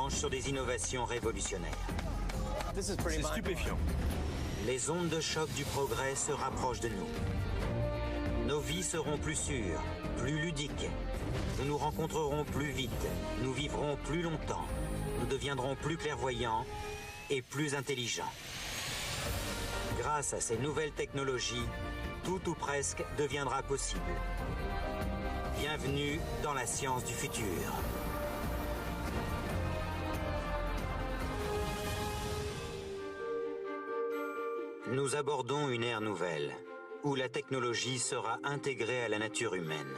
penche sur des innovations révolutionnaires. C'est stupéfiant. Les ondes de choc du progrès se rapprochent de nous. Nos vies seront plus sûres, plus ludiques. Nous nous rencontrerons plus vite, nous vivrons plus longtemps, nous deviendrons plus clairvoyants et plus intelligents. Grâce à ces nouvelles technologies, tout ou presque deviendra possible. Bienvenue dans la science du futur. Nous abordons une ère nouvelle, où la technologie sera intégrée à la nature humaine.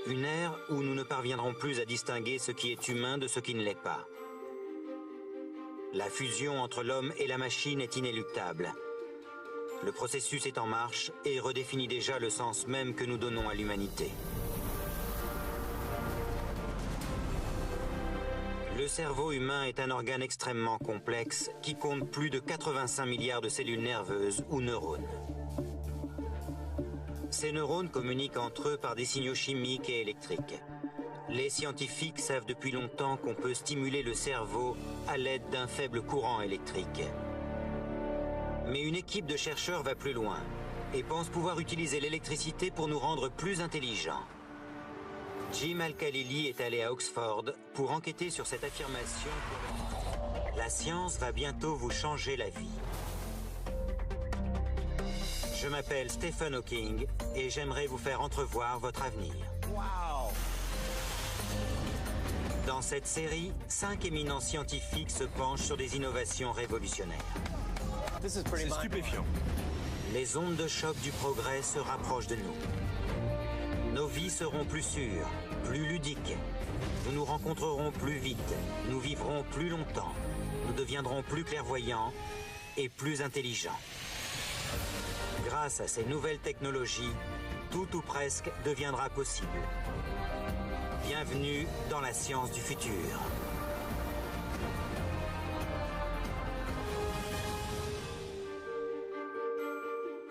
Une ère où nous ne parviendrons plus à distinguer ce qui est humain de ce qui ne l'est pas. La fusion entre l'homme et la machine est inéluctable. Le processus est en marche et redéfinit déjà le sens même que nous donnons à l'humanité. Le cerveau humain est un organe extrêmement complexe qui compte plus de 85 milliards de cellules nerveuses ou neurones. Ces neurones communiquent entre eux par des signaux chimiques et électriques. Les scientifiques savent depuis longtemps qu'on peut stimuler le cerveau à l'aide d'un faible courant électrique. Mais une équipe de chercheurs va plus loin et pense pouvoir utiliser l'électricité pour nous rendre plus intelligents. Jim Al-Khalili est allé à Oxford pour enquêter sur cette affirmation. La science va bientôt vous changer la vie. Je m'appelle Stephen Hawking et j'aimerais vous faire entrevoir votre avenir. Wow. Dans cette série, 5 éminents scientifiques se penchent sur des innovations révolutionnaires. C'est stupéfiant. Les ondes de choc du progrès se rapprochent de nous. Nos vies seront plus sûres, plus ludiques. Nous nous rencontrerons plus vite, nous vivrons plus longtemps. Nous deviendrons plus clairvoyants et plus intelligents. Grâce à ces nouvelles technologies, tout ou presque deviendra possible. Bienvenue dans la science du futur.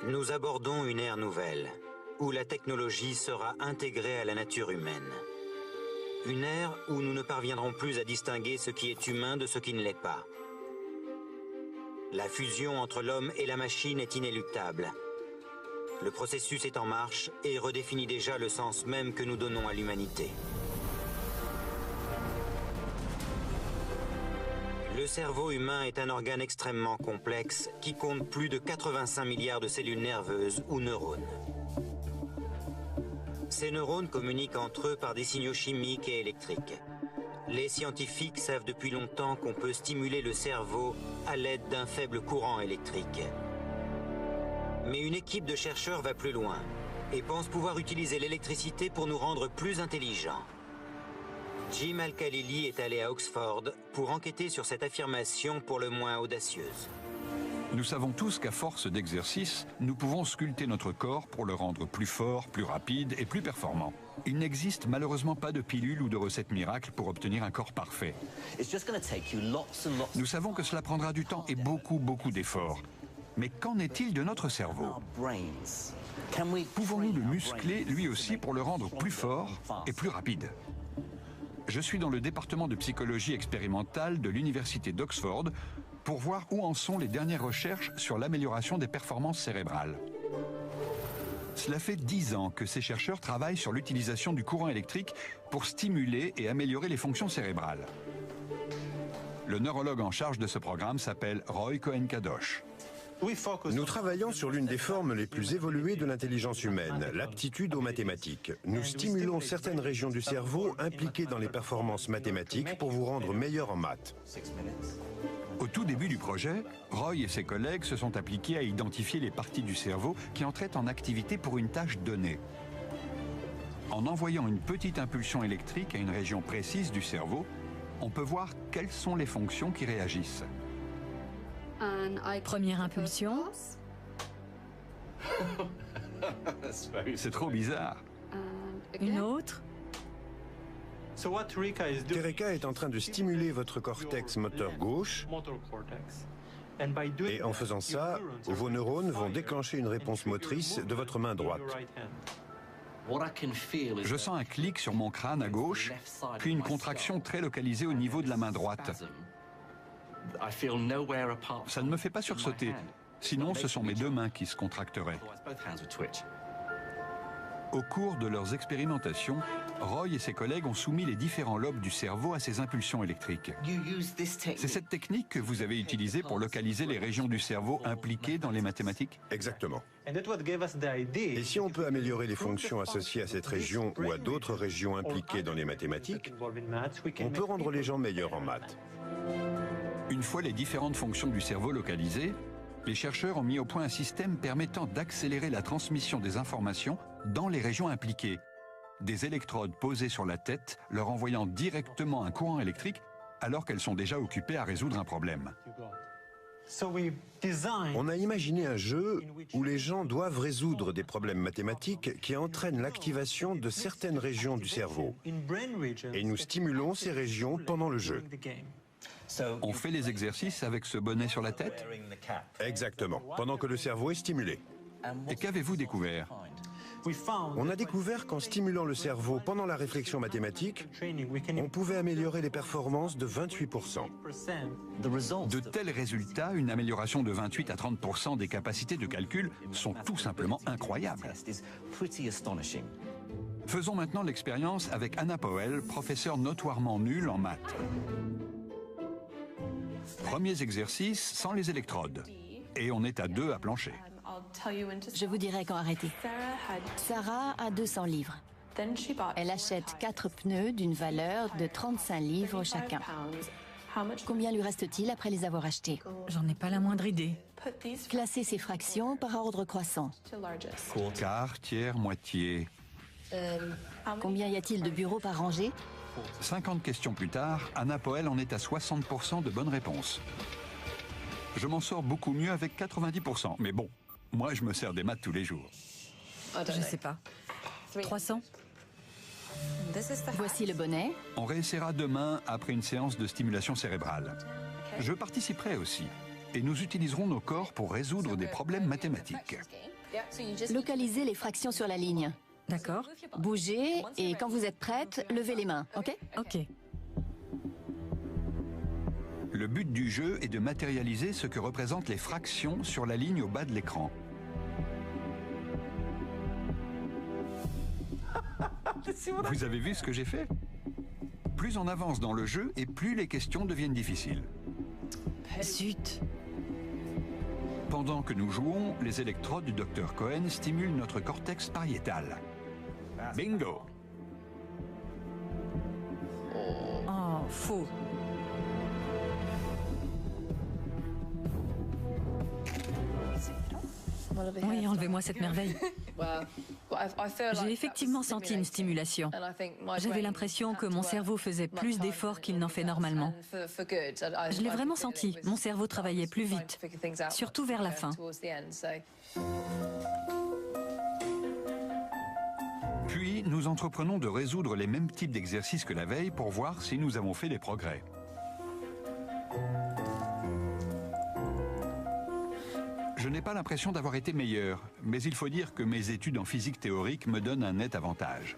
Nous abordons une ère nouvelle, où la technologie sera intégrée à la nature humaine. Une ère où nous ne parviendrons plus à distinguer ce qui est humain de ce qui ne l'est pas. La fusion entre l'homme et la machine est inéluctable. Le processus est en marche et redéfinit déjà le sens même que nous donnons à l'humanité. Le cerveau humain est un organe extrêmement complexe qui compte plus de 85 milliards de cellules nerveuses ou neurones. Ces neurones communiquent entre eux par des signaux chimiques et électriques. Les scientifiques savent depuis longtemps qu'on peut stimuler le cerveau à l'aide d'un faible courant électrique. Mais une équipe de chercheurs va plus loin et pense pouvoir utiliser l'électricité pour nous rendre plus intelligents. Jim Al-Khalili est allé à Oxford pour enquêter sur cette affirmation pour le moins audacieuse. Nous savons tous qu'à force d'exercice, nous pouvons sculpter notre corps pour le rendre plus fort, plus rapide et plus performant. Il n'existe malheureusement pas de pilule ou de recette miracle pour obtenir un corps parfait. Nous savons que cela prendra du temps et beaucoup d'efforts. Mais qu'en est-il de notre cerveau? Pouvons-nous le muscler lui aussi pour le rendre plus fort et plus rapide? Je suis dans le département de psychologie expérimentale de l'université d'Oxford pour voir où en sont les dernières recherches sur l'amélioration des performances cérébrales. Cela fait 10 ans que ces chercheurs travaillent sur l'utilisation du courant électrique pour stimuler et améliorer les fonctions cérébrales. Le neurologue en charge de ce programme s'appelle Roy Cohen-Kadosh. Nous travaillons sur l'une des formes les plus évoluées de l'intelligence humaine, l'aptitude aux mathématiques. Nous stimulons certaines régions du cerveau impliquées dans les performances mathématiques pour vous rendre meilleur en maths. Au tout début du projet, Roy et ses collègues se sont appliqués à identifier les parties du cerveau qui entraient en activité pour une tâche donnée. En envoyant une petite impulsion électrique à une région précise du cerveau, on peut voir quelles sont les fonctions qui réagissent. Première impulsion. C'est trop bizarre. Une autre. Tereka est en train de stimuler votre cortex moteur gauche et en faisant ça, vos neurones vont déclencher une réponse motrice de votre main droite. Je sens un clic sur mon crâne à gauche, puis une contraction très localisée au niveau de la main droite. Ça ne me fait pas sursauter, sinon ce sont mes deux mains qui se contracteraient. Au cours de leurs expérimentations, Roy et ses collègues ont soumis les différents lobes du cerveau à ces impulsions électriques. C'est cette technique que vous avez utilisée pour localiser les régions du cerveau impliquées dans les mathématiques? Exactement. Et si on peut améliorer les fonctions associées à cette région ou à d'autres régions impliquées dans les mathématiques, on peut rendre les gens meilleurs en maths. Une fois les différentes fonctions du cerveau localisées, les chercheurs ont mis au point un système permettant d'accélérer la transmission des informations dans les régions impliquées. Des électrodes posées sur la tête, leur envoyant directement un courant électrique alors qu'elles sont déjà occupées à résoudre un problème. On a imaginé un jeu où les gens doivent résoudre des problèmes mathématiques qui entraînent l'activation de certaines régions du cerveau. Et nous stimulons ces régions pendant le jeu. On fait les exercices avec ce bonnet sur la tête? Exactement, pendant que le cerveau est stimulé. Et qu'avez-vous découvert? On a découvert qu'en stimulant le cerveau pendant la réflexion mathématique, on pouvait améliorer les performances de 28%. De tels résultats, une amélioration de 28 à 30% des capacités de calcul, sont tout simplement incroyables. Faisons maintenant l'expérience avec Anna Powell, professeure notoirement nulle en maths. Premiers exercices sans les électrodes. Et on est à 2 à plancher. Je vous dirai quand arrêter. Sarah a 200 livres. Elle achète 4 pneus d'une valeur de 35 livres chacun. Combien lui reste-t-il après les avoir achetés? J'en ai pas la moindre idée. Classez ces fractions par ordre croissant. Quart, tiers, moitié. Combien y a-t-il de bureaux par rangée? 50 questions plus tard, Anna Powell en est à 60% de bonnes réponses. Je m'en sors beaucoup mieux avec 90%, mais bon, moi je me sers des maths tous les jours. Je sais pas. 300? Voici le bonnet. On réessayera demain après une séance de stimulation cérébrale. Je participerai aussi, et nous utiliserons nos corps pour résoudre des problèmes mathématiques. Localisez les fractions sur la ligne. D'accord. Bougez et quand vous êtes prête, levez les mains, ok? Ok. Le but du jeu est de matérialiser ce que représentent les fractions sur la ligne au bas de l'écran. Vous avez vu ce que j'ai fait? Plus on avance dans le jeu et plus les questions deviennent difficiles. Zut. Pendant que nous jouons, les électrodes du Dr Cohen stimulent notre cortex pariétal. Bingo! Oh, faux. Oui, enlevez-moi cette merveille. J'ai effectivement senti une stimulation. J'avais l'impression que mon cerveau faisait plus d'efforts qu'il n'en fait normalement. Je l'ai vraiment senti. Mon cerveau travaillait plus vite, surtout vers la fin. Puis, nous entreprenons de résoudre les mêmes types d'exercices que la veille pour voir si nous avons fait des progrès. Je n'ai pas l'impression d'avoir été meilleur, mais il faut dire que mes études en physique théorique me donnent un net avantage.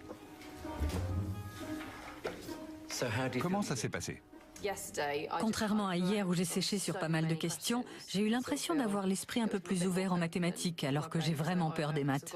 Comment ça s'est passé? Contrairement à hier où j'ai séché sur pas mal de questions, j'ai eu l'impression d'avoir l'esprit un peu plus ouvert en mathématiques alors que j'ai vraiment peur des maths.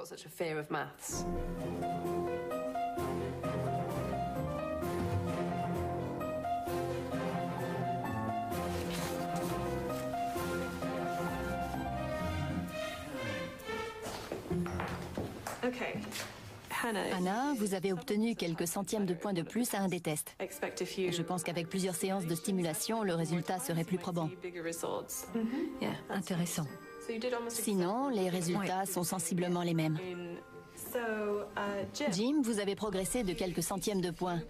Anna, vous avez obtenu quelques centièmes de points de plus à un des tests. Je pense qu'avec plusieurs séances de stimulation, le résultat serait plus probant. Intéressant. Sinon, les résultats sont sensiblement les mêmes. Jim, vous avez progressé de quelques centièmes de points.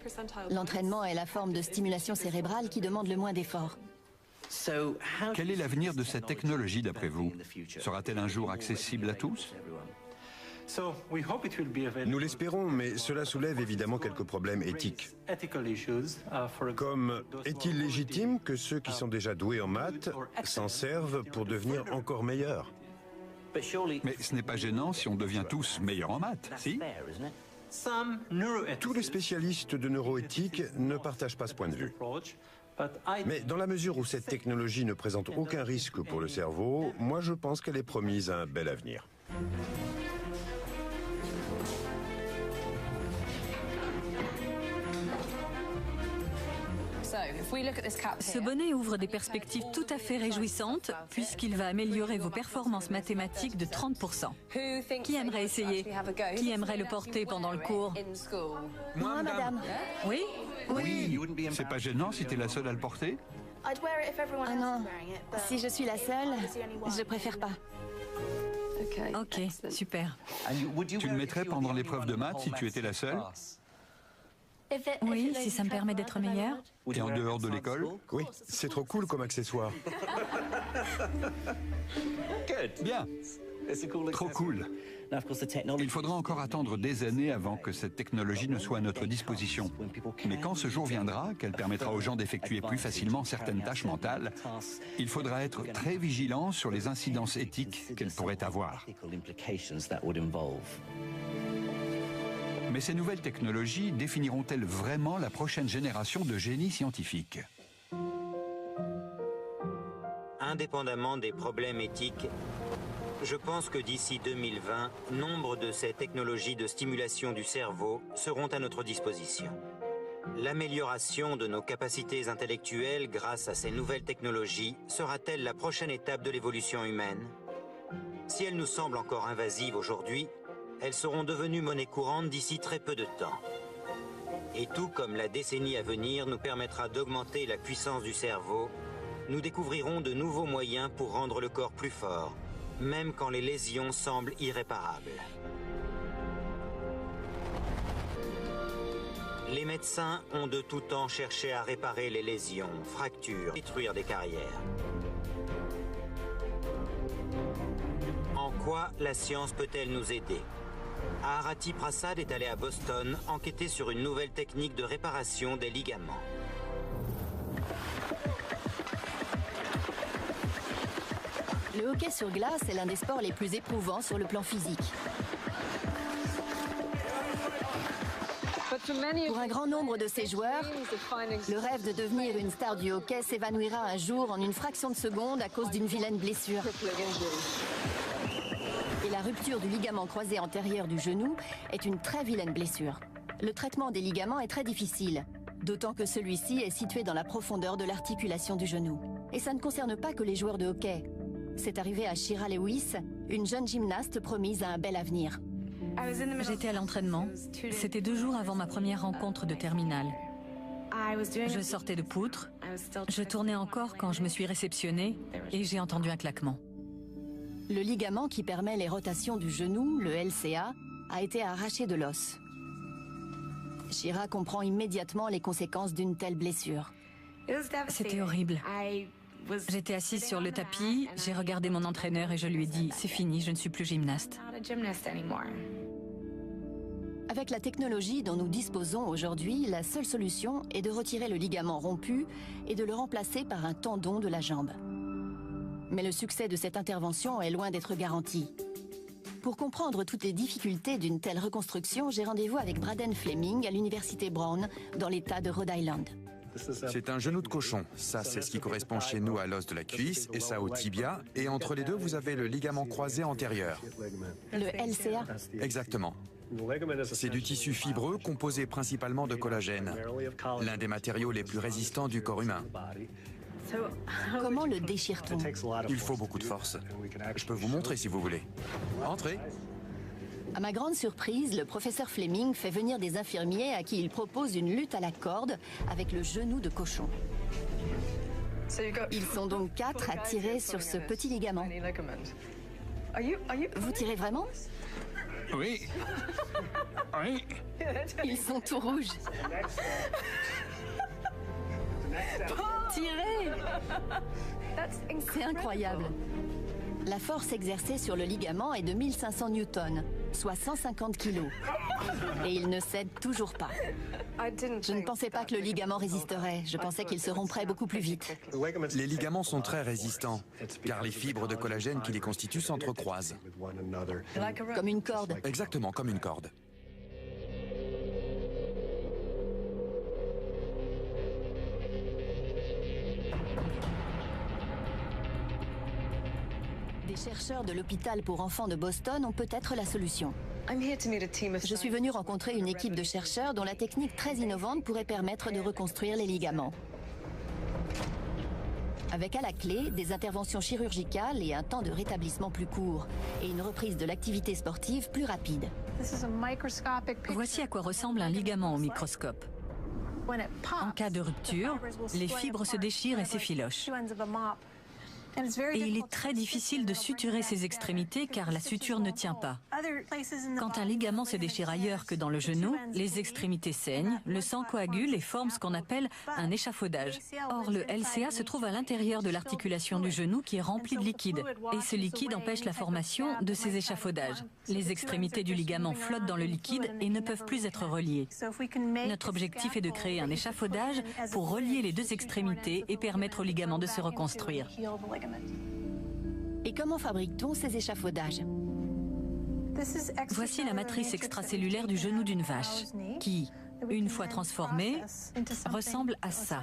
L'entraînement est la forme de stimulation cérébrale qui demande le moins d'efforts. Quel est l'avenir de cette technologie d'après vous? Sera-t-elle un jour accessible à tous? Nous l'espérons, mais cela soulève évidemment quelques problèmes éthiques. Comme, est-il légitime que ceux qui sont déjà doués en maths s'en servent pour devenir encore meilleurs? Mais ce n'est pas gênant si on devient tous meilleurs en maths, si? Tous les spécialistes de neuroéthique ne partagent pas ce point de vue. Mais dans la mesure où cette technologie ne présente aucun risque pour le cerveau, moi je pense qu'elle est promise à un bel avenir. Ce bonnet ouvre des perspectives tout à fait réjouissantes puisqu'il va améliorer vos performances mathématiques de 30%. Qui aimerait essayer? Qui aimerait le porter pendant le cours? Moi, madame. Oui? Oui, c'est pas gênant si t'es la seule à le porter? Ah non, si je suis la seule, je préfère pas. Ok, super. Tu le mettrais pendant l'épreuve de maths si tu étais la seule? Oui, si ça me permet d'être meilleure. Et en dehors de l'école? Oui, c'est trop cool comme accessoire. Bien. Trop cool. Il faudra encore attendre des années avant que cette technologie ne soit à notre disposition. Mais quand ce jour viendra, qu'elle permettra aux gens d'effectuer plus facilement certaines tâches mentales, il faudra être très vigilant sur les incidences éthiques qu'elle pourrait avoir. Mais ces nouvelles technologies définiront-elles vraiment la prochaine génération de génies scientifiques? Indépendamment des problèmes éthiques, je pense que d'ici 2020, nombre de ces technologies de stimulation du cerveau seront à notre disposition. L'amélioration de nos capacités intellectuelles grâce à ces nouvelles technologies sera-t-elle la prochaine étape de l'évolution humaine? Si elles nous semblent encore invasives aujourd'hui, elles seront devenues monnaie courante d'ici très peu de temps. Et tout comme la décennie à venir nous permettra d'augmenter la puissance du cerveau, nous découvrirons de nouveaux moyens pour rendre le corps plus fort, même quand les lésions semblent irréparables. Les médecins ont de tout temps cherché à réparer les lésions, fractures, détruire des carrières. En quoi la science peut-elle nous aider? Arati Prasad est allé à Boston enquêter sur une nouvelle technique de réparation des ligaments. Le hockey sur glace est l'un des sports les plus éprouvants sur le plan physique. Pour un grand nombre de ces joueurs, le rêve de devenir une star du hockey s'évanouira un jour en une fraction de seconde à cause d'une vilaine blessure. Et la rupture du ligament croisé antérieur du genou est une très vilaine blessure. Le traitement des ligaments est très difficile, d'autant que celui-ci est situé dans la profondeur de l'articulation du genou. Et ça ne concerne pas que les joueurs de hockey. C'est arrivé à Shira Lewis, une jeune gymnaste promise à un bel avenir. J'étais à l'entraînement. C'était 2 jours avant ma première rencontre de terminale. Je sortais de poutre. Je tournais encore quand je me suis réceptionnée et j'ai entendu un claquement. Le ligament qui permet les rotations du genou, le LCA, a été arraché de l'os. Shira comprend immédiatement les conséquences d'une telle blessure. C'était horrible. J'étais assise sur le tapis, j'ai regardé mon entraîneur et je lui ai dit « C'est fini, je ne suis plus gymnaste ». Avec la technologie dont nous disposons aujourd'hui, la seule solution est de retirer le ligament rompu et de le remplacer par un tendon de la jambe. Mais le succès de cette intervention est loin d'être garanti. Pour comprendre toutes les difficultés d'une telle reconstruction, j'ai rendez-vous avec Braden Fleming à l'université Brown, dans l'État de Rhode Island. C'est un genou de cochon. Ça, c'est ce qui correspond chez nous à l'os de la cuisse et ça au tibia. Et entre les deux, vous avez le ligament croisé antérieur. Le LCA? Exactement. C'est du tissu fibreux composé principalement de collagène, l'un des matériaux les plus résistants du corps humain. Comment le déchire-t-on? Il faut beaucoup de force. Je peux vous montrer si vous voulez. Entrez. À ma grande surprise, le professeur Fleming fait venir des infirmiers à qui il propose une lutte à la corde avec le genou de cochon. Ils sont donc 4 à tirer sur ce petit ligament. Vous tirez vraiment? Oui. Oui. Ils sont tout rouges. Tirez! C'est incroyable. La force exercée sur le ligament est de 1500 newtons, soit 150 kilos. Et il ne cède toujours pas. Je ne pensais pas que le ligament résisterait. Je pensais qu'il se romprait beaucoup plus vite. Les ligaments sont très résistants, car les fibres de collagène qui les constituent s'entrecroisent. Comme une corde. Exactement, comme une corde. chercheurs de l'hôpital pour enfants de Boston ont peut-être la solution. Je suis venue rencontrer une équipe de chercheurs dont la technique très innovante pourrait permettre de reconstruire les ligaments. Avec à la clé des interventions chirurgicales et un temps de rétablissement plus court, et une reprise de l'activité sportive plus rapide. Voici à quoi ressemble un ligament au microscope. En cas de rupture, les fibres se déchirent et s'effilochent. Et il est très difficile de suturer ces extrémités car la suture ne tient pas. Quand un ligament se déchire ailleurs que dans le genou, les extrémités saignent, le sang coagule et forme ce qu'on appelle un échafaudage. Or, le LCA se trouve à l'intérieur de l'articulation du genou qui est remplie de liquide. Et ce liquide empêche la formation de ces échafaudages. Les extrémités du ligament flottent dans le liquide et ne peuvent plus être reliées. Notre objectif est de créer un échafaudage pour relier les deux extrémités et permettre au ligament de se reconstruire. Et comment fabrique-t-on ces échafaudages? Voici la matrice extracellulaire du genou d'une vache, qui, une fois transformée, ressemble à ça.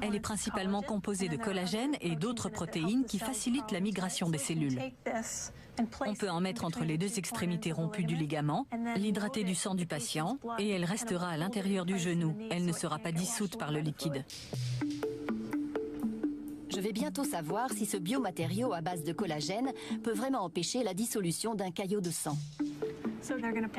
Elle est principalement composée de collagène et d'autres protéines qui facilitent la migration des cellules. On peut en mettre entre les deux extrémités rompues du ligament, l'hydrater du sang du patient, et elle restera à l'intérieur du genou. Elle ne sera pas dissoute par le liquide. Je vais bientôt savoir si ce biomatériau à base de collagène peut vraiment empêcher la dissolution d'un caillot de sang.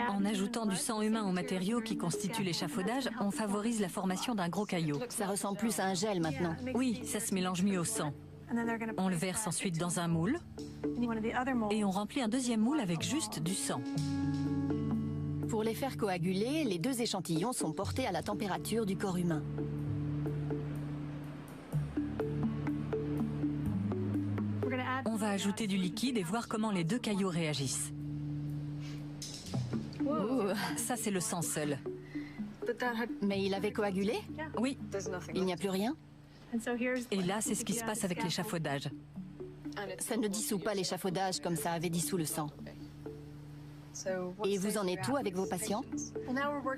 En ajoutant du sang humain au matériau qui constitue l'échafaudage, on favorise la formation d'un gros caillot. Ça ressemble plus à un gel maintenant. Oui, ça se mélange mieux au sang. On le verse ensuite dans un moule et on remplit un deuxième moule avec juste du sang. Pour les faire coaguler, les deux échantillons sont portés à la température du corps humain. On va ajouter du liquide et voir comment les deux caillots réagissent. Ça, c'est le sang seul. Mais il avait coagulé? Oui. Il n'y a plus rien? Et là, c'est ce qui se passe avec l'échafaudage. Ça ne dissout pas l'échafaudage comme ça avait dissous le sang. Et vous en êtes où avec vos patients?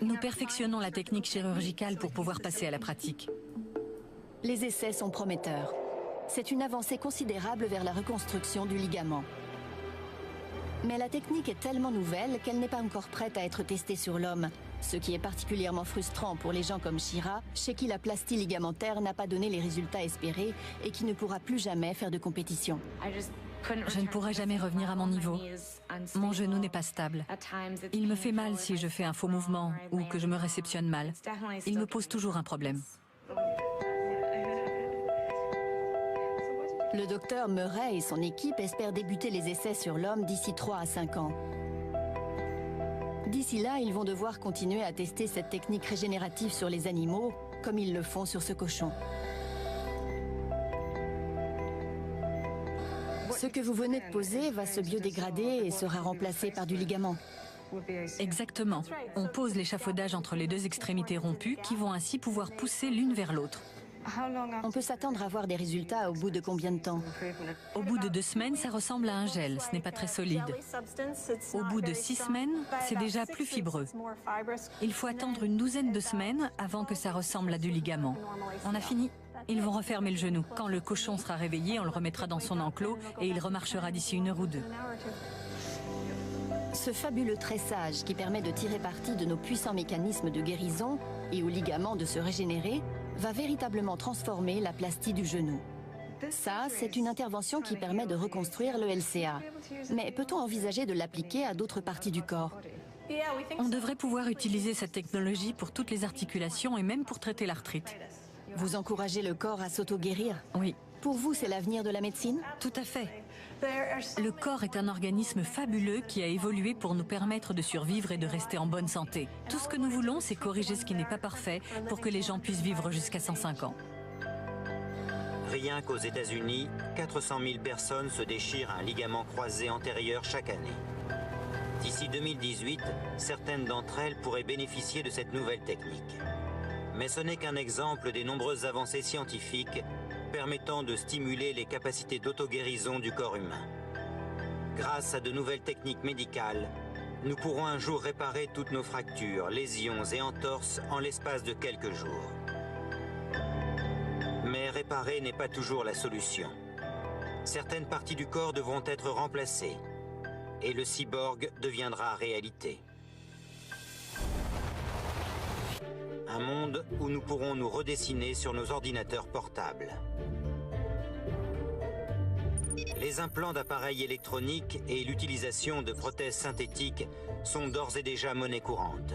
Nous perfectionnons la technique chirurgicale pour pouvoir passer à la pratique. Les essais sont prometteurs. C'est une avancée considérable vers la reconstruction du ligament. Mais la technique est tellement nouvelle qu'elle n'est pas encore prête à être testée sur l'homme, ce qui est particulièrement frustrant pour les gens comme Shira, chez qui la plastie ligamentaire n'a pas donné les résultats espérés et qui ne pourra plus jamais faire de compétition. Je ne pourrai jamais revenir à mon niveau. Mon genou n'est pas stable. Il me fait mal si je fais un faux mouvement ou que je me réceptionne mal. Il me pose toujours un problème. Le docteur Murray et son équipe espèrent débuter les essais sur l'homme d'ici 3 à 5 ans. D'ici là, ils vont devoir continuer à tester cette technique régénérative sur les animaux, comme ils le font sur ce cochon. Ce que vous venez de poser va se biodégrader et sera remplacé par du ligament. Exactement. On pose l'échafaudage entre les deux extrémités rompues qui vont ainsi pouvoir pousser l'une vers l'autre. On peut s'attendre à voir des résultats au bout de combien de temps? Au bout de 2 semaines, ça ressemble à un gel, ce n'est pas très solide. Au bout de 6 semaines, c'est déjà plus fibreux. Il faut attendre une douzaine de semaines avant que ça ressemble à du ligament. On a fini. Ils vont refermer le genou. Quand le cochon sera réveillé, on le remettra dans son enclos et il remarchera d'ici 1 heure ou 2. Ce fabuleux tressage qui permet de tirer parti de nos puissants mécanismes de guérison et aux ligaments de se régénérer va véritablement transformer la plastie du genou. Ça, c'est une intervention qui permet de reconstruire le LCA. Mais peut-on envisager de l'appliquer à d'autres parties du corps? On devrait pouvoir utiliser cette technologie pour toutes les articulations et même pour traiter l'arthrite. Vous encouragez le corps à s'auto-guérir? Oui. Pour vous, c'est l'avenir de la médecine? Tout à fait. Le corps est un organisme fabuleux qui a évolué pour nous permettre de survivre et de rester en bonne santé. Tout ce que nous voulons, c'est corriger ce qui n'est pas parfait pour que les gens puissent vivre jusqu'à 105 ans. Rien qu'aux États-Unis, 400 000 personnes se déchirent un ligament croisé antérieur chaque année. D'ici 2018, certaines d'entre elles pourraient bénéficier de cette nouvelle technique. Mais ce n'est qu'un exemple des nombreuses avancées scientifiques permettant de stimuler les capacités d'auto-guérison du corps humain. Grâce à de nouvelles techniques médicales, nous pourrons un jour réparer toutes nos fractures, lésions et entorses en l'espace de quelques jours. Mais réparer n'est pas toujours la solution. Certaines parties du corps devront être remplacées et le cyborg deviendra réalité. Un monde où nous pourrons nous redessiner sur nos ordinateurs portables. Les implants d'appareils électroniques et l'utilisation de prothèses synthétiques sont d'ores et déjà monnaie courante.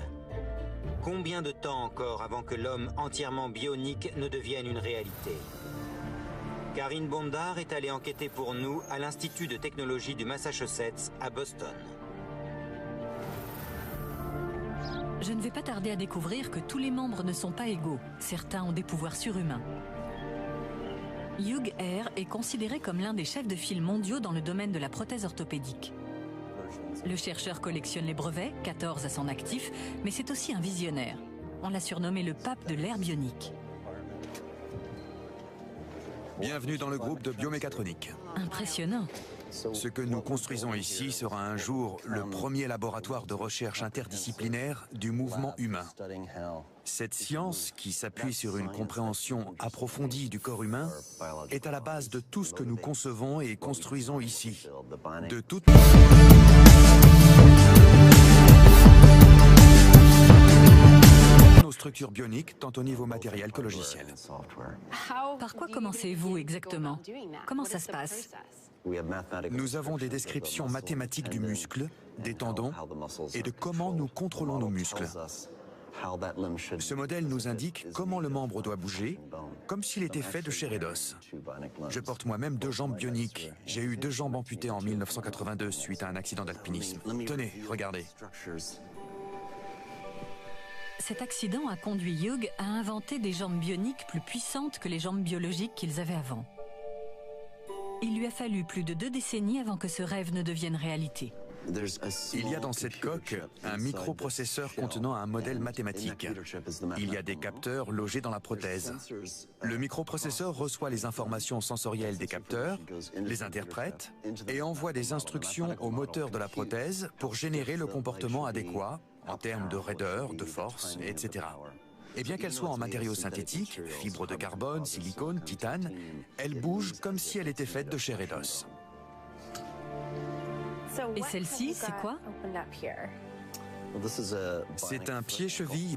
Combien de temps encore avant que l'homme entièrement bionique ne devienne une réalité? Karine Bondar est allée enquêter pour nous à l'Institut de technologie du Massachusetts à Boston. Je ne vais pas tarder à découvrir que tous les membres ne sont pas égaux. Certains ont des pouvoirs surhumains. Hugh Herr est considéré comme l'un des chefs de file mondiaux dans le domaine de la prothèse orthopédique. Le chercheur collectionne les brevets, 14 à son actif, mais c'est aussi un visionnaire. On l'a surnommé le pape de l'ère bionique. Bienvenue dans le groupe de biomécatronique. Impressionnant. Ce que nous construisons ici sera un jour le premier laboratoire de recherche interdisciplinaire du mouvement humain. Cette science, qui s'appuie sur une compréhension approfondie du corps humain, est à la base de tout ce que nous concevons et construisons ici. De toutes nos structures bioniques, tant au niveau matériel que logiciel. Par quoi commencez-vous exactement? Comment ça se passe? Nous avons des descriptions mathématiques du muscle, des tendons et de comment nous contrôlons nos muscles. Ce modèle nous indique comment le membre doit bouger, comme s'il était fait de chair et d'os. Je porte moi-même 2 jambes bioniques. J'ai eu 2 jambes amputées en 1982 suite à un accident d'alpinisme. Tenez, regardez. Cet accident a conduit Hugh à inventer des jambes bioniques plus puissantes que les jambes biologiques qu'ils avaient avant. Il lui a fallu plus de 2 décennies avant que ce rêve ne devienne réalité. Il y a dans cette coque un microprocesseur contenant un modèle mathématique. Il y a des capteurs logés dans la prothèse. Le microprocesseur reçoit les informations sensorielles des capteurs, les interprète et envoie des instructions au moteur de la prothèse pour générer le comportement adéquat en termes de raideur, de force, etc. Et bien qu'elle soit en matériaux synthétiques, fibres de carbone, silicone, titane, elle bouge comme si elle était faite de chair et d'os. Et celle-ci, c'est quoi? C'est un pied-cheville.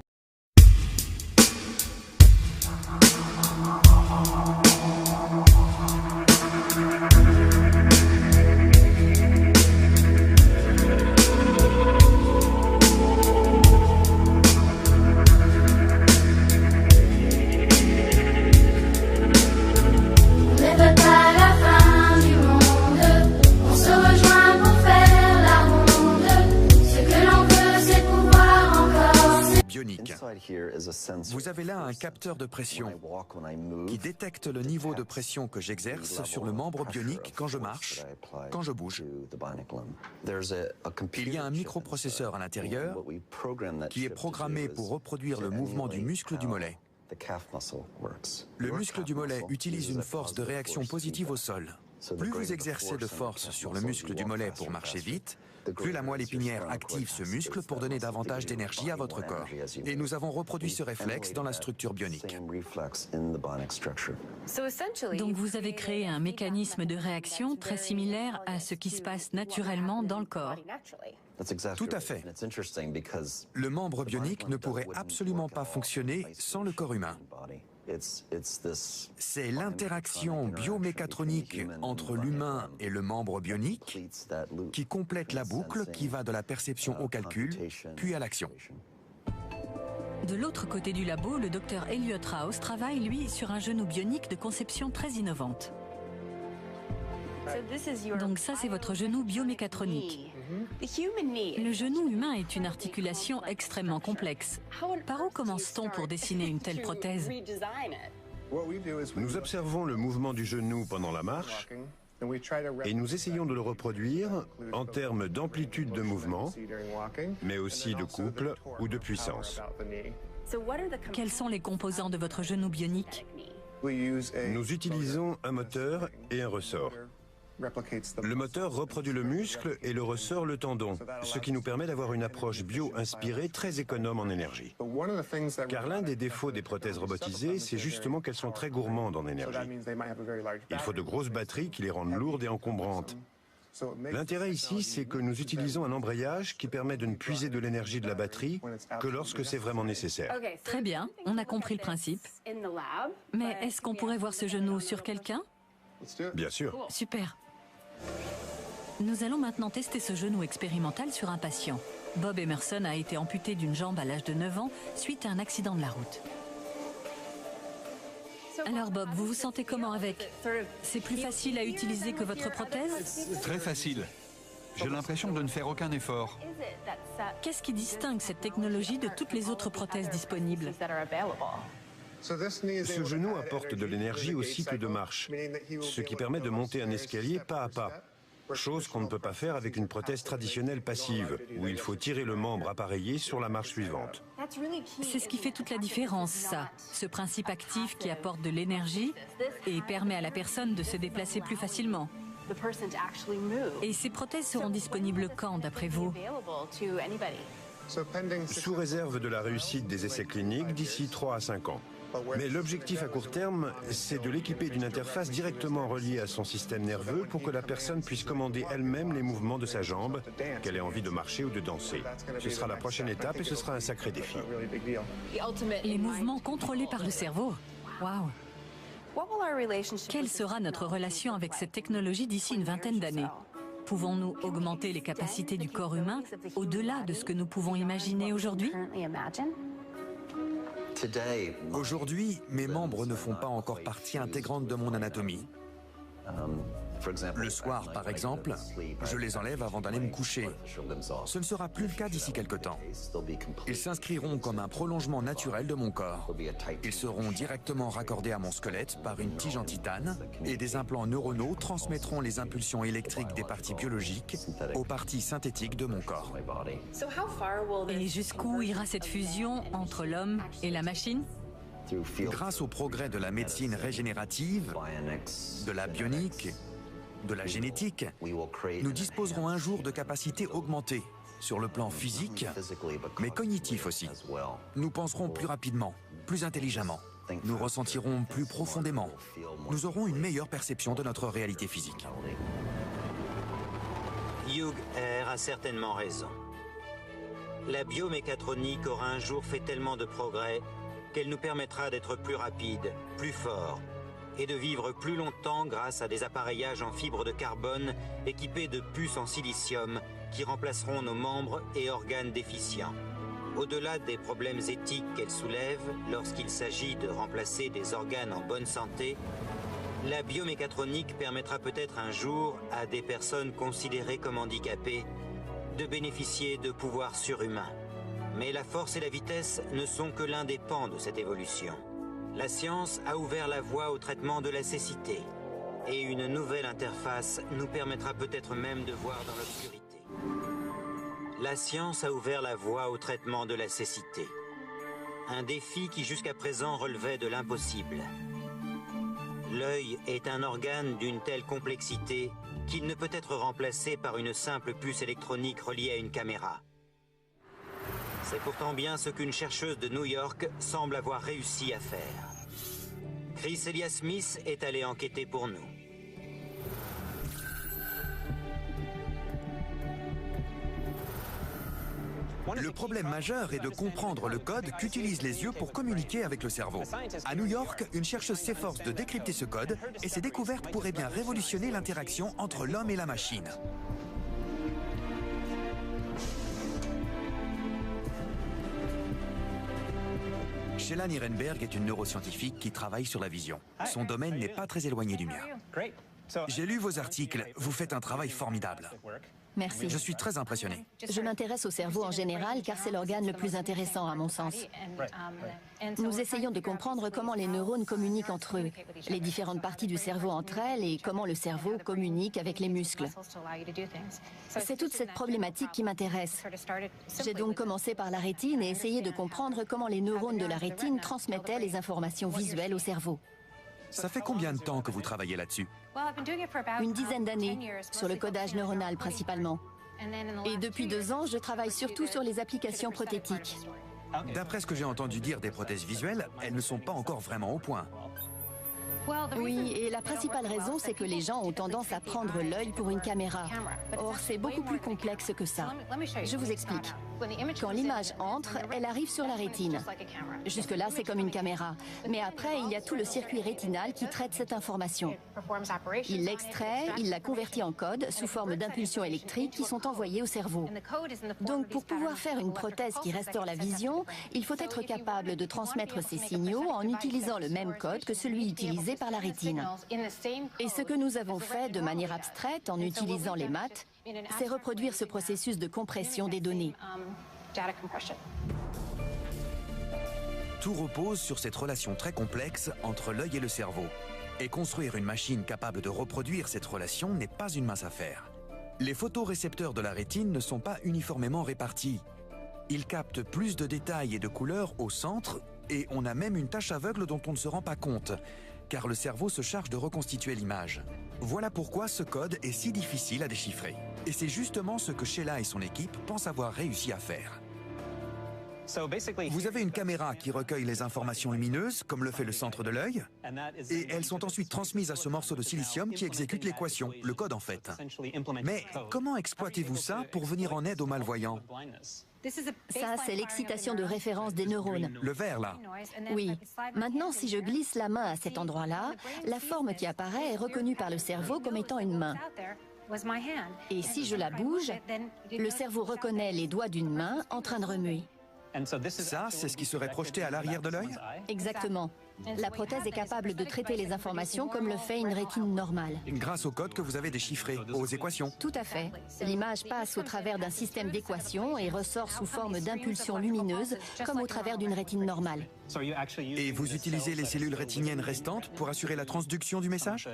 Vous avez là un capteur de pression qui détecte le niveau de pression que j'exerce sur le membre bionique quand je marche, quand je bouge. Il y a un microprocesseur à l'intérieur qui est programmé pour reproduire le mouvement du muscle du mollet. Le muscle du mollet utilise une force de réaction positive au sol. Plus vous exercez de force sur le muscle du mollet pour marcher vite, plus la moelle épinière active ce muscle pour donner davantage d'énergie à votre corps. Et nous avons reproduit ce réflexe dans la structure bionique. Donc vous avez créé un mécanisme de réaction très similaire à ce qui se passe naturellement dans le corps. Tout à fait. Le membre bionique ne pourrait absolument pas fonctionner sans le corps humain. C'est l'interaction biomécatronique entre l'humain et le membre bionique qui complète la boucle qui va de la perception au calcul, puis à l'action. De l'autre côté du labo, le docteur Elliot Rouse travaille, lui, sur un genou bionique de conception très innovante. Donc ça, c'est votre genou biomécatronique. Le genou humain est une articulation extrêmement complexe. Par où commence-t-on pour dessiner une telle prothèse? Nous observons le mouvement du genou pendant la marche et nous essayons de le reproduire en termes d'amplitude de mouvement, mais aussi de couple ou de puissance. Quels sont les composants de votre genou bionique? Nous utilisons un moteur et un ressort. Le moteur reproduit le muscle et le ressort le tendon, ce qui nous permet d'avoir une approche bio-inspirée très économe en énergie. Car l'un des défauts des prothèses robotisées, c'est justement qu'elles sont très gourmandes en énergie. Il faut de grosses batteries qui les rendent lourdes et encombrantes. L'intérêt ici, c'est que nous utilisons un embrayage qui permet de ne puiser de l'énergie de la batterie que lorsque c'est vraiment nécessaire. Très bien, on a compris le principe. Mais est-ce qu'on pourrait voir ce genou sur quelqu'un? Bien sûr. Super. Nous allons maintenant tester ce genou expérimental sur un patient. Bob Emerson a été amputé d'une jambe à l'âge de 9 ans suite à un accident de la route. Alors Bob, vous vous sentez comment avec? C'est plus facile à utiliser que votre prothèse? Très facile. J'ai l'impression de ne faire aucun effort. Qu'est-ce qui distingue cette technologie de toutes les autres prothèses disponibles? Ce genou apporte de l'énergie au cycle de marche, ce qui permet de monter un escalier pas à pas, chose qu'on ne peut pas faire avec une prothèse traditionnelle passive, où il faut tirer le membre appareillé sur la marche suivante. C'est ce qui fait toute la différence, ça. Ce principe actif qui apporte de l'énergie et permet à la personne de se déplacer plus facilement. Et ces prothèses seront disponibles quand, d'après vous? Sous réserve de la réussite des essais cliniques d'ici 3 à 5 ans. Mais l'objectif à court terme, c'est de l'équiper d'une interface directement reliée à son système nerveux pour que la personne puisse commander elle-même les mouvements de sa jambe, qu'elle ait envie de marcher ou de danser. Ce sera la prochaine étape et ce sera un sacré défi. Les mouvements contrôlés par le cerveau. Waouh! Quelle sera notre relation avec cette technologie d'ici une vingtaine d'années? Pouvons-nous augmenter les capacités du corps humain au-delà de ce que nous pouvons imaginer aujourd'hui? Aujourd'hui, mes membres ne font pas encore partie intégrante de mon anatomie. Le soir, par exemple, je les enlève avant d'aller me coucher. Ce ne sera plus le cas d'ici quelque temps. Ils s'inscriront comme un prolongement naturel de mon corps. Ils seront directement raccordés à mon squelette par une tige en titane et des implants neuronaux transmettront les impulsions électriques des parties biologiques aux parties synthétiques de mon corps. Et jusqu'où ira cette fusion entre l'homme et la machine? Grâce au progrès de la médecine régénérative, de la bionique, de la génétique, nous disposerons un jour de capacités augmentées sur le plan physique, mais cognitif aussi. Nous penserons plus rapidement, plus intelligemment. Nous ressentirons plus profondément. Nous aurons une meilleure perception de notre réalité physique. Hugh Air a certainement raison. La biomécatronique aura un jour fait tellement de progrès qu'elle nous permettra d'être plus rapides, plus forts, et de vivre plus longtemps grâce à des appareillages en fibre de carbone équipés de puces en silicium qui remplaceront nos membres et organes déficients. Au-delà des problèmes éthiques qu'elle soulève lorsqu'il s'agit de remplacer des organes en bonne santé, la biomécatronique permettra peut-être un jour à des personnes considérées comme handicapées de bénéficier de pouvoirs surhumains. Mais la force et la vitesse ne sont que l'un des pans de cette évolution. La science a ouvert la voie au traitement de la cécité. Et une nouvelle interface nous permettra peut-être même de voir dans l'obscurité. La science a ouvert la voie au traitement de la cécité. Un défi qui jusqu'à présent relevait de l'impossible. L'œil est un organe d'une telle complexité qu'il ne peut être remplacé par une simple puce électronique reliée à une caméra. C'est pourtant bien ce qu'une chercheuse de New York semble avoir réussi à faire. Chris Elias Smith est allé enquêter pour nous. Le problème majeur est de comprendre le code qu'utilisent les yeux pour communiquer avec le cerveau. À New York, une chercheuse s'efforce de décrypter ce code et ses découvertes pourraient bien révolutionner l'interaction entre l'homme et la machine. Sheila Nirenberg est une neuroscientifique qui travaille sur la vision. Son domaine n'est pas très éloigné du mien. J'ai lu vos articles, vous faites un travail formidable. Merci. Je suis très impressionné. Je m'intéresse au cerveau en général car c'est l'organe le plus intéressant à mon sens. Nous essayons de comprendre comment les neurones communiquent entre eux, les différentes parties du cerveau entre elles et comment le cerveau communique avec les muscles. C'est toute cette problématique qui m'intéresse. J'ai donc commencé par la rétine et essayé de comprendre comment les neurones de la rétine transmettaient les informations visuelles au cerveau. Ça fait combien de temps que vous travaillez là-dessus? Une dizaine d'années, sur le codage neuronal principalement. Et depuis 2 ans, je travaille surtout sur les applications prothétiques. D'après ce que j'ai entendu dire des prothèses visuelles, elles ne sont pas encore vraiment au point. Oui, et la principale raison, c'est que les gens ont tendance à prendre l'œil pour une caméra. Or, c'est beaucoup plus complexe que ça. Je vous explique. Quand l'image entre, elle arrive sur la rétine. Jusque-là, c'est comme une caméra. Mais après, il y a tout le circuit rétinal qui traite cette information. Il l'extrait, il la convertit en code sous forme d'impulsions électriques qui sont envoyées au cerveau. Donc, pour pouvoir faire une prothèse qui restaure la vision, il faut être capable de transmettre ces signaux en utilisant le même code que celui utilisé par la rétine. Et ce que nous avons fait de manière abstraite en utilisant les maths, c'est reproduire ce processus de compression des données. Tout repose sur cette relation très complexe entre l'œil et le cerveau. Et construire une machine capable de reproduire cette relation n'est pas une mince affaire. Les photorécepteurs de la rétine ne sont pas uniformément répartis. Ils captent plus de détails et de couleurs au centre, et on a même une tache aveugle dont on ne se rend pas compte, car le cerveau se charge de reconstituer l'image. Voilà pourquoi ce code est si difficile à déchiffrer. Et c'est justement ce que Sheila et son équipe pensent avoir réussi à faire. Vous avez une caméra qui recueille les informations lumineuses, comme le fait le centre de l'œil, et elles sont ensuite transmises à ce morceau de silicium qui exécute l'équation, le code en fait. Mais comment exploitez-vous ça pour venir en aide aux malvoyants? Ça, c'est l'excitation de référence des neurones. Le vert, là. Oui. Maintenant, si je glisse la main à cet endroit-là, la forme qui apparaît est reconnue par le cerveau comme étant une main. Et si je la bouge, le cerveau reconnaît les doigts d'une main en train de remuer. Ça, c'est ce qui serait projeté à l'arrière de l'œil? Exactement. La prothèse est capable de traiter les informations comme le fait une rétine normale. Grâce au code que vous avez déchiffré, aux équations. Tout à fait. L'image passe au travers d'un système d'équations et ressort sous forme d'impulsions lumineuses, comme au travers d'une rétine normale. Et vous utilisez les cellules rétiniennes restantes pour assurer la transduction du message?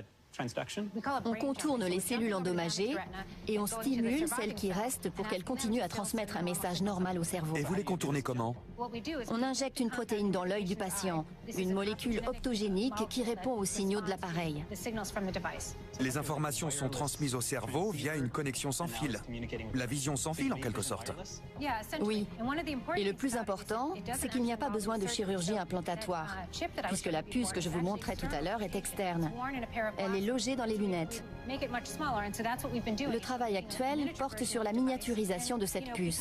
On contourne les cellules endommagées et on stimule celles qui restent pour qu'elles continuent à transmettre un message normal au cerveau. Et vous les contournez comment? On injecte une protéine dans l'œil du patient, une molécule optogénique qui répond aux signaux de l'appareil. Les informations sont transmises au cerveau via une connexion sans fil. La vision sans fil en quelque sorte. Oui. Et le plus important, c'est qu'il n'y a pas besoin de chirurgie implantatoire, puisque la puce que je vous montrais tout à l'heure est externe. Elle est logée dans les lunettes. Le travail actuel porte sur la miniaturisation de cette puce.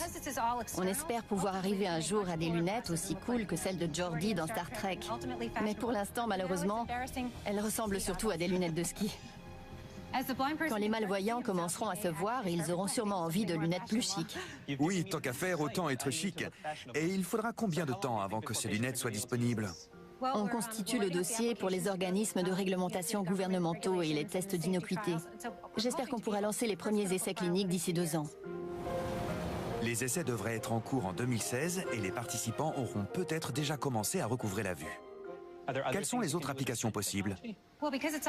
On espère pouvoir arriver un jour à des lunettes aussi cool que celles de Geordi dans Star Trek. Mais pour l'instant, malheureusement, elles ressemblent surtout à des lunettes de ski. Quand les malvoyants commenceront à se voir, ils auront sûrement envie de lunettes plus chic. Oui, tant qu'à faire, autant être chic. Et il faudra combien de temps avant que ces lunettes soient disponibles? On constitue le dossier pour les organismes de réglementation gouvernementaux et les tests d'innocuité. J'espère qu'on pourra lancer les premiers essais cliniques d'ici 2 ans. Les essais devraient être en cours en 2016 et les participants auront peut-être déjà commencé à recouvrer la vue. Quelles sont les autres applications possibles?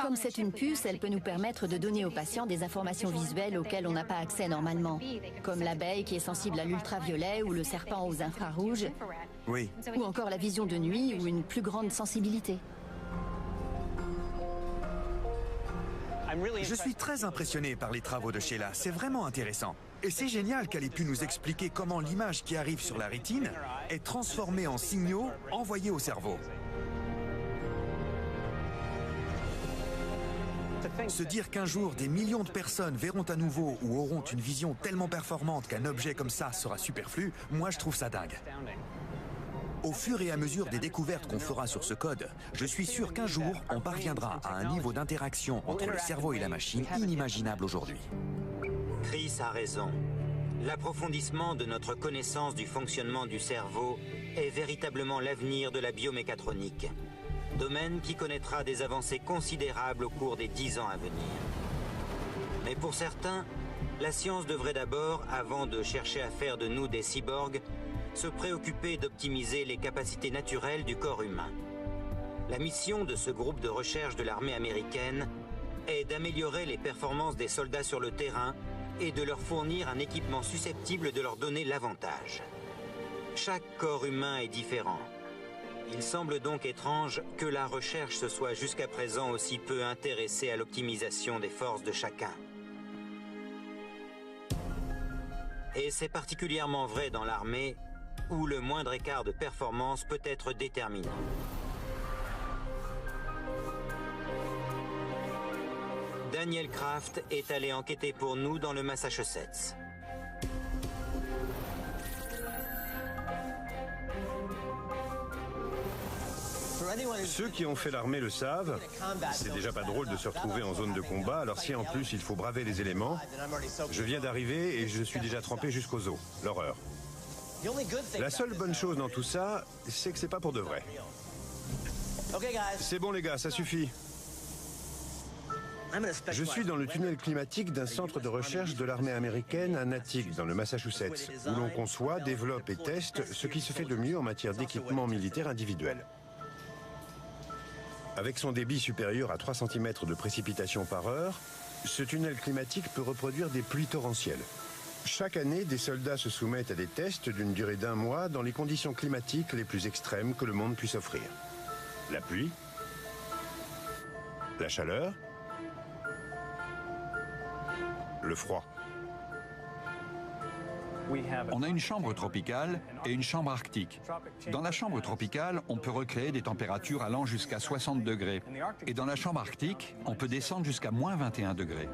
Comme c'est une puce, elle peut nous permettre de donner aux patients des informations visuelles auxquelles on n'a pas accès normalement, comme l'abeille qui est sensible à l'ultraviolet ou le serpent aux infrarouges, oui. Ou encore la vision de nuit ou une plus grande sensibilité. Je suis très impressionné par les travaux de Sheila, c'est vraiment intéressant. Et c'est génial qu'elle ait pu nous expliquer comment l'image qui arrive sur la rétine est transformée en signaux envoyés au cerveau. Se dire qu'un jour, des millions de personnes verront à nouveau ou auront une vision tellement performante qu'un objet comme ça sera superflu, moi je trouve ça dingue. Au fur et à mesure des découvertes qu'on fera sur ce code, je suis sûr qu'un jour, on parviendra à un niveau d'interaction entre le cerveau et la machine inimaginable aujourd'hui. Chris a raison. L'approfondissement de notre connaissance du fonctionnement du cerveau est véritablement l'avenir de la biomécatronique. Domaine qui connaîtra des avancées considérables au cours des 10 ans à venir. Mais pour certains, la science devrait d'abord, avant de chercher à faire de nous des cyborgs, se préoccuper d'optimiser les capacités naturelles du corps humain. La mission de ce groupe de recherche de l'armée américaine est d'améliorer les performances des soldats sur le terrain et de leur fournir un équipement susceptible de leur donner l'avantage. Chaque corps humain est différent. Il semble donc étrange que la recherche se soit jusqu'à présent aussi peu intéressée à l'optimisation des forces de chacun. Et c'est particulièrement vrai dans l'armée, où le moindre écart de performance peut être déterminant. Daniel Kraft est allé enquêter pour nous dans le Massachusetts. Ceux qui ont fait l'armée le savent, c'est déjà pas drôle de se retrouver en zone de combat, alors si en plus il faut braver les éléments, je viens d'arriver et je suis déjà trempé jusqu'aux os. L'horreur. La seule bonne chose dans tout ça, c'est que c'est pas pour de vrai. C'est bon les gars, ça suffit. Je suis dans le tunnel climatique d'un centre de recherche de l'armée américaine à Natick, dans le Massachusetts, où l'on conçoit, développe et teste ce qui se fait de mieux en matière d'équipement militaire individuel. Avec son débit supérieur à 3 cm de précipitation par heure, ce tunnel climatique peut reproduire des pluies torrentielles. Chaque année, des soldats se soumettent à des tests d'une durée d'1 mois dans les conditions climatiques les plus extrêmes que le monde puisse offrir. La pluie, la chaleur, le froid. On a une chambre tropicale et une chambre arctique. Dans la chambre tropicale, on peut recréer des températures allant jusqu'à 60 degrés. Et dans la chambre arctique, on peut descendre jusqu'à moins 21 degrés.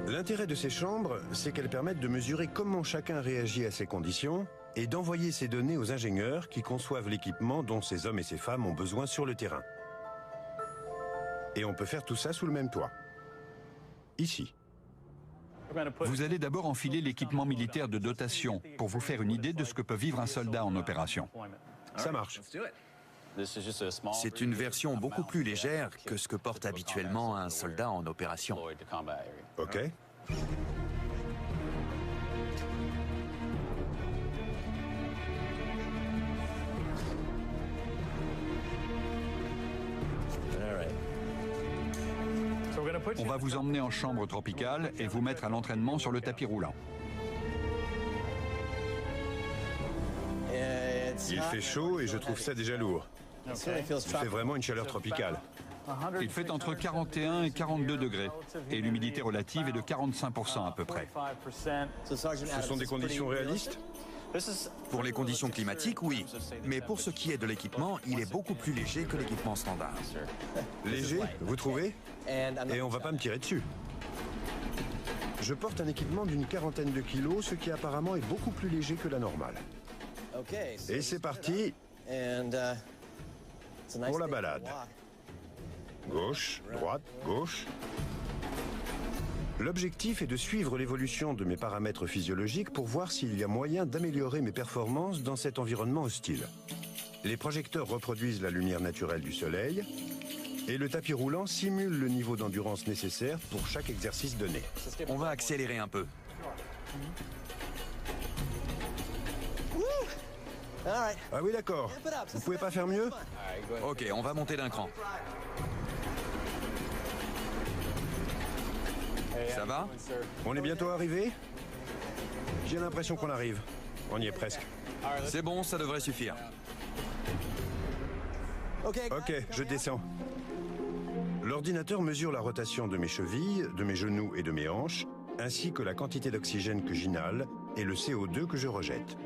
L'intérêt de ces chambres, c'est qu'elles permettent de mesurer comment chacun réagit à ces conditions et d'envoyer ces données aux ingénieurs qui conçoivent l'équipement dont ces hommes et ces femmes ont besoin sur le terrain. Et on peut faire tout ça sous le même toit. Ici. Vous allez d'abord enfiler l'équipement militaire de dotation pour vous faire une idée de ce que peut vivre un soldat en opération. Ça marche. C'est une version beaucoup plus légère que ce que porte habituellement un soldat en opération. Ok. On va vous emmener en chambre tropicale et vous mettre à l'entraînement sur le tapis roulant. Il fait chaud et je trouve ça déjà lourd. Il fait vraiment une chaleur tropicale. Il fait entre 41 et 42 degrés et l'humidité relative est de 45% à peu près. Ce sont des conditions réalistes ? Pour les conditions climatiques, oui. Mais pour ce qui est de l'équipement, il est beaucoup plus léger que l'équipement standard. Léger, vous trouvez ? Et on va pas me tirer dessus. Je porte un équipement d'une 40aine de kilos, ce qui apparemment est beaucoup plus léger que la normale. Et c'est parti pour la balade. Gauche, droite, gauche. L'objectif est de suivre l'évolution de mes paramètres physiologiques pour voir s'il y a moyen d'améliorer mes performances dans cet environnement hostile. Les projecteurs reproduisent la lumière naturelle du soleil et le tapis roulant simule le niveau d'endurance nécessaire pour chaque exercice donné. On va accélérer un peu. Ah oui, d'accord. Vous pouvez pas faire mieux ? Ok, on va monter d'un cran. Ça va ? On est bientôt arrivé ? J'ai l'impression qu'on arrive. On y est presque. C'est bon, ça devrait suffire. Ok, je descends. L'ordinateur mesure la rotation de mes chevilles, de mes genoux et de mes hanches, ainsi que la quantité d'oxygène que j'inhale et le CO2 que je rejette.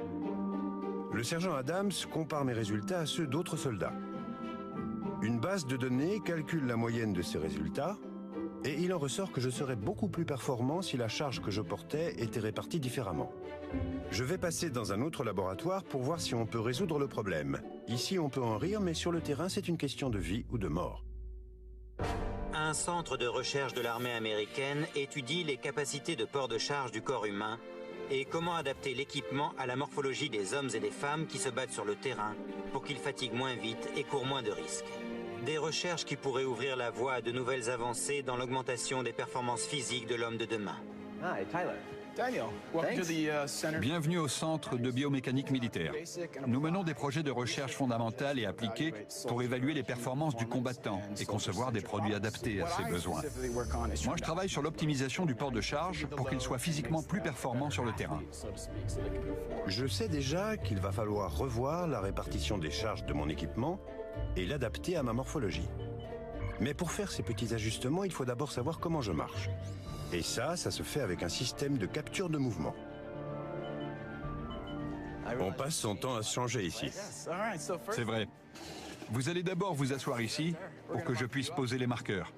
Le sergent Adams compare mes résultats à ceux d'autres soldats. Une base de données calcule la moyenne de ces résultats et il en ressort que je serais beaucoup plus performant si la charge que je portais était répartie différemment. Je vais passer dans un autre laboratoire pour voir si on peut résoudre le problème. Ici, on peut en rire, mais sur le terrain, c'est une question de vie ou de mort. Un centre de recherche de l'armée américaine étudie les capacités de port de charge du corps humain et comment adapter l'équipement à la morphologie des hommes et des femmes qui se battent sur le terrain pour qu'ils fatiguent moins vite et courent moins de risques. Des recherches qui pourraient ouvrir la voie à de nouvelles avancées dans l'augmentation des performances physiques de l'homme de demain. Bienvenue au Centre de biomécanique militaire. Nous menons des projets de recherche fondamentale et appliquée pour évaluer les performances du combattant et concevoir des produits adaptés à ses besoins. Moi, je travaille sur l'optimisation du port de charge pour qu'il soit physiquement plus performant sur le terrain. Je sais déjà qu'il va falloir revoir la répartition des charges de mon équipement et l'adapter à ma morphologie. Mais pour faire ces petits ajustements, il faut d'abord savoir comment je marche. Et ça se fait avec un système de capture de mouvement. On passe son temps à se changer ici. C'est vrai. Vous allez d'abord vous asseoir ici pour que je puisse poser les marqueurs.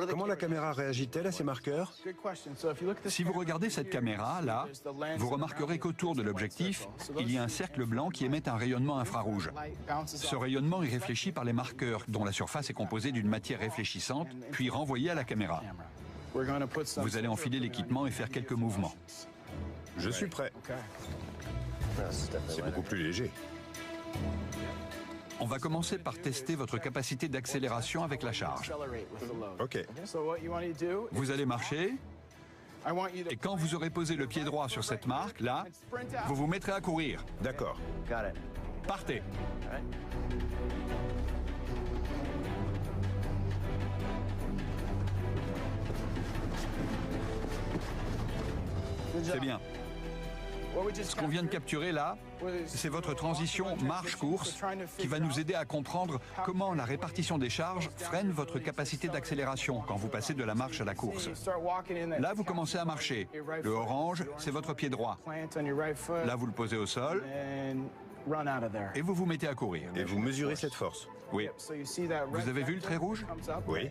Comment la caméra réagit-elle à ces marqueurs? Si vous regardez cette caméra, là, vous remarquerez qu'autour de l'objectif, il y a un cercle blanc qui émet un rayonnement infrarouge. Ce rayonnement est réfléchi par les marqueurs, dont la surface est composée d'une matière réfléchissante, puis renvoyée à la caméra. Vous allez enfiler l'équipement et faire quelques mouvements. Je suis prêt. C'est beaucoup plus léger. On va commencer par tester votre capacité d'accélération avec la charge. OK. Vous allez marcher, et quand vous aurez posé le pied droit sur cette marque, là, vous vous mettrez à courir. D'accord. Partez. C'est bien. Ce qu'on vient de capturer là, c'est votre transition marche-course qui va nous aider à comprendre comment la répartition des charges freine votre capacité d'accélération quand vous passez de la marche à la course. Là, vous commencez à marcher. Le orange, c'est votre pied droit. Là, vous le posez au sol et vous vous mettez à courir. Et vous mesurez cette force? Oui. Vous avez vu le trait rouge? Oui.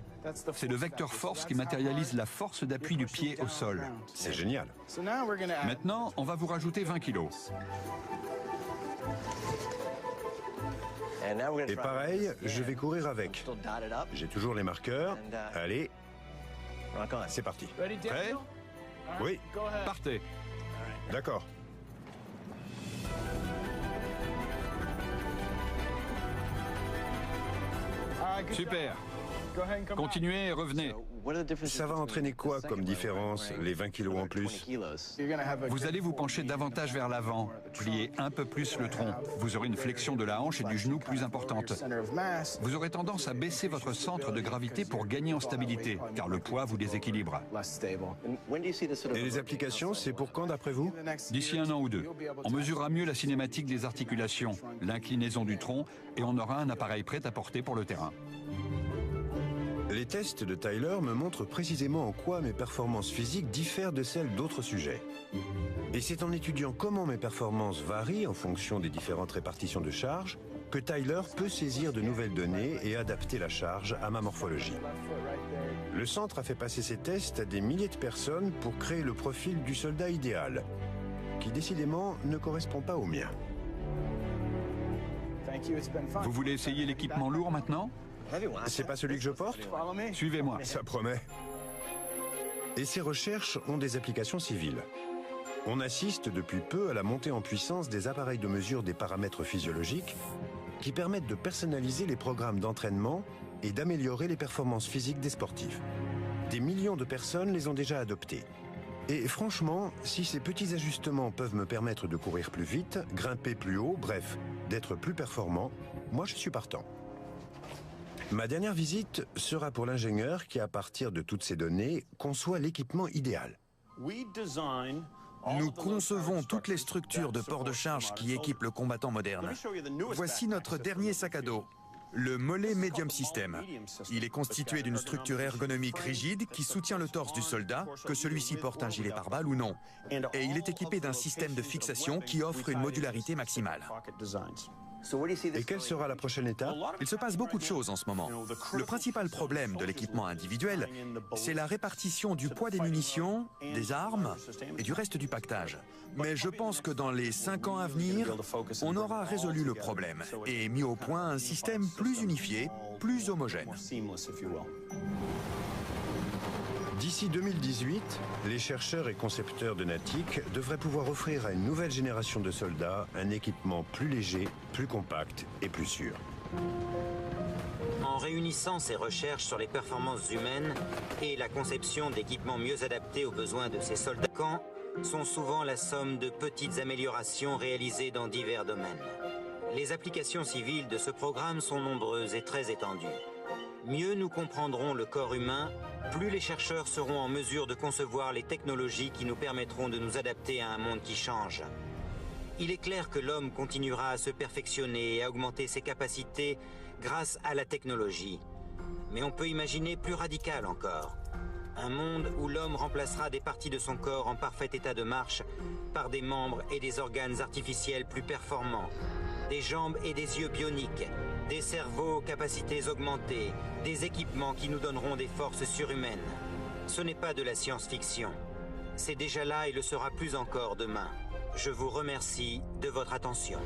C'est le vecteur force qui matérialise la force d'appui du pied au sol. C'est génial. Maintenant, on va vous rajouter 20 kilos. Et pareil, je vais courir avec. J'ai toujours les marqueurs. Allez, c'est parti. Prêt? Oui, Partez. d'accord. Super. Continuez et revenez. Ça va entraîner quoi comme différence, les 20 kilos en plus? Vous allez vous pencher davantage vers l'avant, plier un peu plus le tronc. Vous aurez une flexion de la hanche et du genou plus importante. Vous aurez tendance à baisser votre centre de gravité pour gagner en stabilité, car le poids vous déséquilibre. Et les applications, c'est pour quand d'après vous? D'ici 1 an ou 2, on mesurera mieux la cinématique des articulations, l'inclinaison du tronc, et on aura un appareil prêt à porter pour le terrain. Les tests de Tyler me montrent précisément en quoi mes performances physiques diffèrent de celles d'autres sujets. Et c'est en étudiant comment mes performances varient en fonction des différentes répartitions de charge que Tyler peut saisir de nouvelles données et adapter la charge à ma morphologie. Le centre a fait passer ces tests à des milliers de personnes pour créer le profil du soldat idéal, qui décidément ne correspond pas au mien. Vous voulez essayer l'équipement lourd maintenant? C'est pas celui que je porte? Suivez-moi. Ça promet. Et ces recherches ont des applications civiles. On assiste depuis peu à la montée en puissance des appareils de mesure des paramètres physiologiques qui permettent de personnaliser les programmes d'entraînement et d'améliorer les performances physiques des sportifs. Des millions de personnes les ont déjà adoptés. Et franchement, si ces petits ajustements peuvent me permettre de courir plus vite, grimper plus haut, bref, d'être plus performant, moi je suis partant. Ma dernière visite sera pour l'ingénieur qui, à partir de toutes ces données, conçoit l'équipement idéal. Nous concevons toutes les structures de port de charge qui équipent le combattant moderne. Voici notre dernier sac à dos, le Mollet Medium System. Il est constitué d'une structure ergonomique rigide qui soutient le torse du soldat, que celui-ci porte un gilet pare-balles ou non. Et il est équipé d'un système de fixation qui offre une modularité maximale. Et quelle sera la prochaine étape? Il se passe beaucoup de choses en ce moment. Le principal problème de l'équipement individuel, c'est la répartition du poids des munitions, des armes et du reste du pactage. Mais je pense que dans les 5 ans à venir, on aura résolu le problème et mis au point un système plus unifié, plus homogène. D'ici 2018, les chercheurs et concepteurs de Natic devraient pouvoir offrir à une nouvelle génération de soldats un équipement plus léger, plus compact et plus sûr. En réunissant ces recherches sur les performances humaines et la conception d'équipements mieux adaptés aux besoins de ces soldats, sont souvent la somme de petites améliorations réalisées dans divers domaines. Les applications civiles de ce programme sont nombreuses et très étendues. Mieux nous comprendrons le corps humain, plus les chercheurs seront en mesure de concevoir les technologies qui nous permettront de nous adapter à un monde qui change. Il est clair que l'homme continuera à se perfectionner et à augmenter ses capacités grâce à la technologie. Mais on peut imaginer plus radical encore. Un monde où l'homme remplacera des parties de son corps en parfait état de marche par des membres et des organes artificiels plus performants, des jambes et des yeux bioniques, des cerveaux aux capacités augmentées, des équipements qui nous donneront des forces surhumaines. Ce n'est pas de la science-fiction. C'est déjà là et le sera plus encore demain. Je vous remercie de votre attention.